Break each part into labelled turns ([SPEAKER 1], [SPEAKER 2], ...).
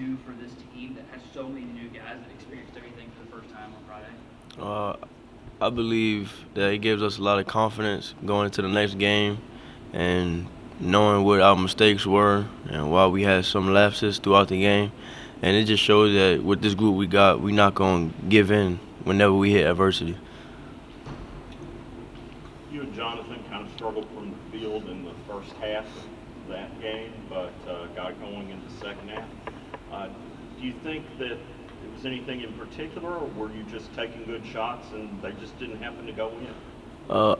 [SPEAKER 1] do for this team that has so many new guys that experienced everything for the first time on Friday?
[SPEAKER 2] Uh, I believe that it gives us a lot of confidence going into the next game and knowing what our mistakes were and why we had some lapses throughout the game. And it just shows that with this group we got, we're not going to give in whenever we hit adversity.
[SPEAKER 3] You and Jonathan kind of struggled from the field in the first half of that game, but got going in the second half. Do you think that it was anything in particular, or were you just taking good shots and they just didn't happen to go in?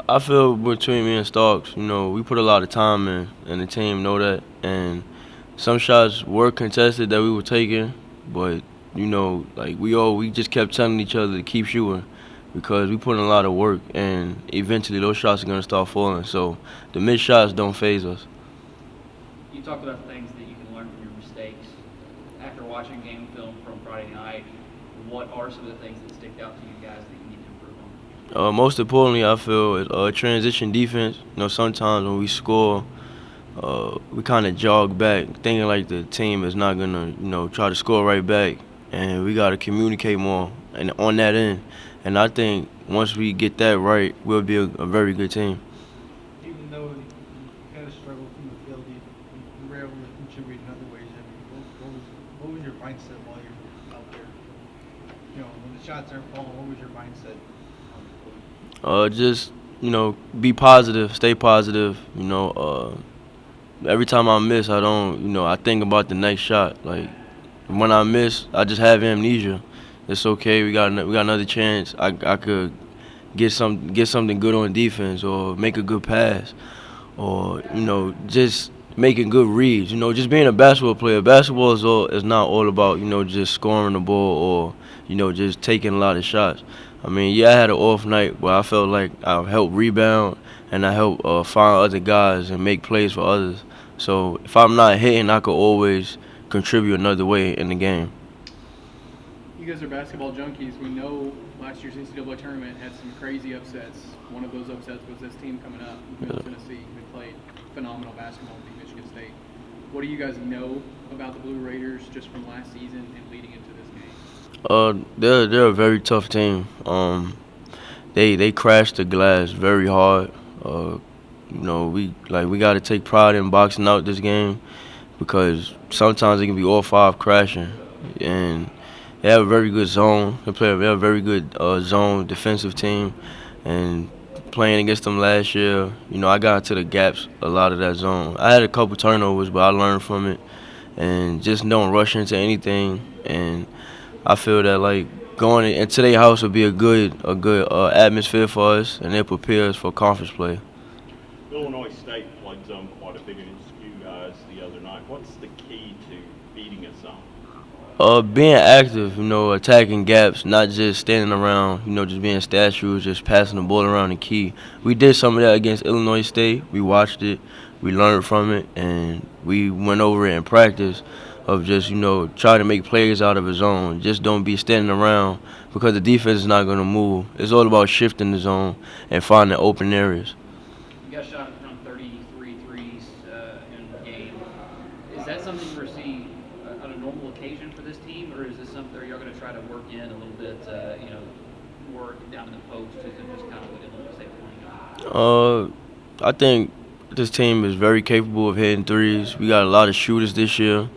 [SPEAKER 2] I feel between me and Starks, we put a lot of time in, and the team know that. And some shots were contested that we were taking, but like we just kept telling each other to keep shooting because we put in a lot of work, and eventually those shots are gonna start falling. So the missed shots don't phase us.
[SPEAKER 1] You talked about things that you can learn from your mistakes. After watching game film from Friday night, what are some of the things that stick out to you guys that you need to improve on?
[SPEAKER 2] Most importantly, I feel is transition defense. Sometimes when we score, we kind of jog back, thinking like the team is not gonna, try to score right back, and we gotta communicate more and on that end. And I think once we get that right, we'll be a very good team.
[SPEAKER 4] Even though you kind of struggled from the field, you were able to contribute in other ways. I mean, what was your mindset while you're out there? When the shots aren't falling, what was your mindset on the court?
[SPEAKER 2] Just be positive, stay positive. Every time I miss, I don't, I think about the next shot. Like when I miss, I just have amnesia. It's okay. We got another chance. I could get something good on defense or make a good pass or just making good reads. Just being a basketball player. Basketball is not all about just scoring the ball or just taking a lot of shots. I mean, yeah, I had an off night where I felt like I helped rebound and I helped find other guys and make plays for others. So if I'm not hitting, I could always contribute another way in the game.
[SPEAKER 5] You guys are basketball junkies. We know last year's NCAA tournament had some crazy upsets. One of those upsets was this team coming up, Middle Tennessee. They played phenomenal basketball and beat Michigan State. What do you guys know about the Blue Raiders just from last season and leading into this game?
[SPEAKER 2] They're a very tough team. They crash the glass very hard. We got to take pride in boxing out this game because sometimes it can be all five crashing, and they have a very good zone. They have a very good zone defensive team, and playing against them last year, I got into the gaps a lot of that zone. I had a couple turnovers, but I learned from it, and just don't rush into anything. And I feel that like going into their house would be a good atmosphere for us, and it prepares for conference play.
[SPEAKER 3] Illinois State played zone quite a bit against you guys the other night. What's the key to beating a zone?
[SPEAKER 2] Being active, attacking gaps, not just standing around, just being statues, just passing the ball around the key. We did some of that against Illinois State. We watched it, we learned from it, and we went over it in practice of just, trying to make plays out of his zone. Just don't be standing around because the defense is not going to move. It's all about shifting the zone and finding open areas.
[SPEAKER 1] You guys shot around 33 threes in the game. Is that something you foresee on a normal occasion for this team, or is this something that you're going to try to work in a little bit, work down in the post to just kind of what Illinois State playing on?
[SPEAKER 2] I think this team is very capable of hitting threes. We got a lot of shooters this year.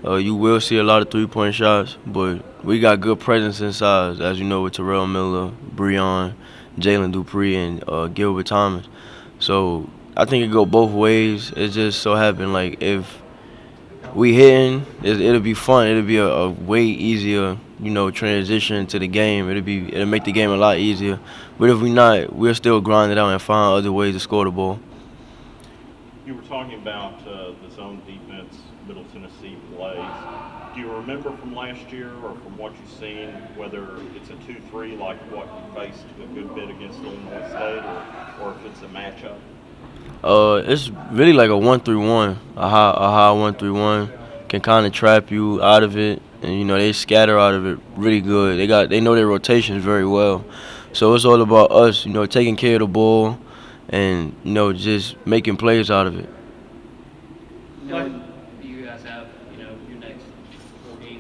[SPEAKER 2] You will see a lot of three-point shots, but we got good presence inside, as you know, with Terrell Miller, Breon, Jalen Dupree, and Gilbert Thomas. So I think it go both ways. It just so happened like if we hitting, it'll be fun. It'll be a way easier, transition to the game. It'll make the game a lot easier. But if we not, we'll still grind it out and find other ways to score the ball.
[SPEAKER 3] You were talking about the zone defense Middle Tennessee plays. Do you remember from last year or from what you've seen whether it's a 2-3 like what you faced a good bit against Illinois State or if it's a matchup?
[SPEAKER 2] It's really like a 1-3-1, a high 1-3-1 can kind of trap you out of it, and they scatter out of it really good. They know their rotations very well, so it's all about us, taking care of the ball, and just making plays out of it.
[SPEAKER 1] Knowing you guys have, your next 4 games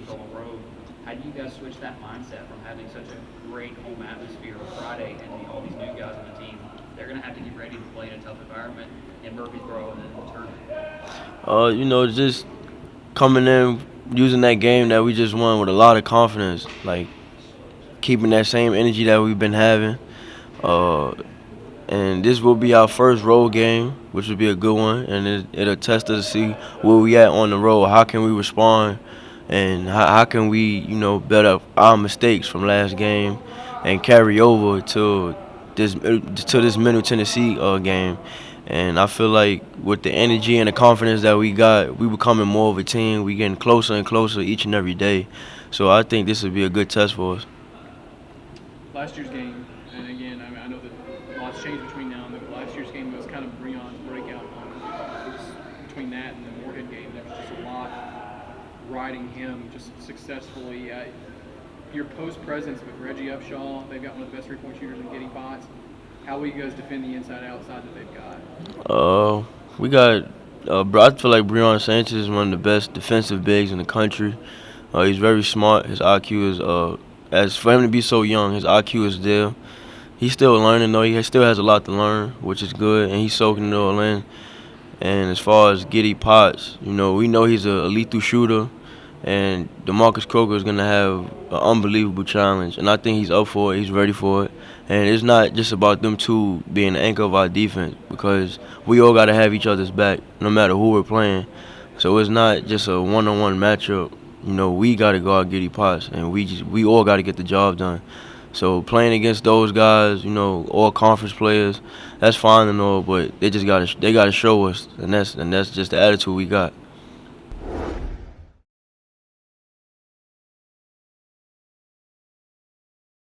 [SPEAKER 1] of have to get ready to play in a tough environment in Murfreesboro and then in the tournament?
[SPEAKER 2] You know, just coming in, using that game that we just won with a lot of confidence, like keeping that same energy that we've been having. Uh, and this will be our first road game, which will be a good one, and it'll test us to see where we at on the road. How can we respond, and how can we, you know, better our mistakes from last game, and carry over to this Middle Tennessee game. And I feel like with the energy and the confidence that we got, we becoming more of a team. We getting closer and closer each and every day. So I think this would be a good test for us.
[SPEAKER 5] Last year's game, and again, I know that lots changed between now and then, but last year's game was kind of Breon's breakout moment. It was between that and the Moorhead game, there was just a lot riding him just successfully. Your post presence with Reggie Upshaw, they've got one of the best 3-point shooters in getting pots. How will you guys defend the inside-outside that they've got?
[SPEAKER 2] We got. I feel like Breon Sanchez is one of the best defensive bigs in the country. He's very smart. His IQ is as for him to be so young, his IQ is there. He's still learning though. He still has a lot to learn, which is good, and he's soaking it all in. And as far as Giddy Potts, you know, we know he's a lethal shooter, and DeMarcus Coker is gonna have an unbelievable challenge, and I think he's up for it. He's ready for it, and it's not just about them two being the anchor of our defense, because we all gotta have each other's back, no matter who we're playing. So it's not just a one-on-one matchup. You know, we gotta guard Giddy Potts, and we all gotta get the job done. So playing against those guys, you know, all conference players, that's fine and all, but they gotta show us, and that's just the attitude we got.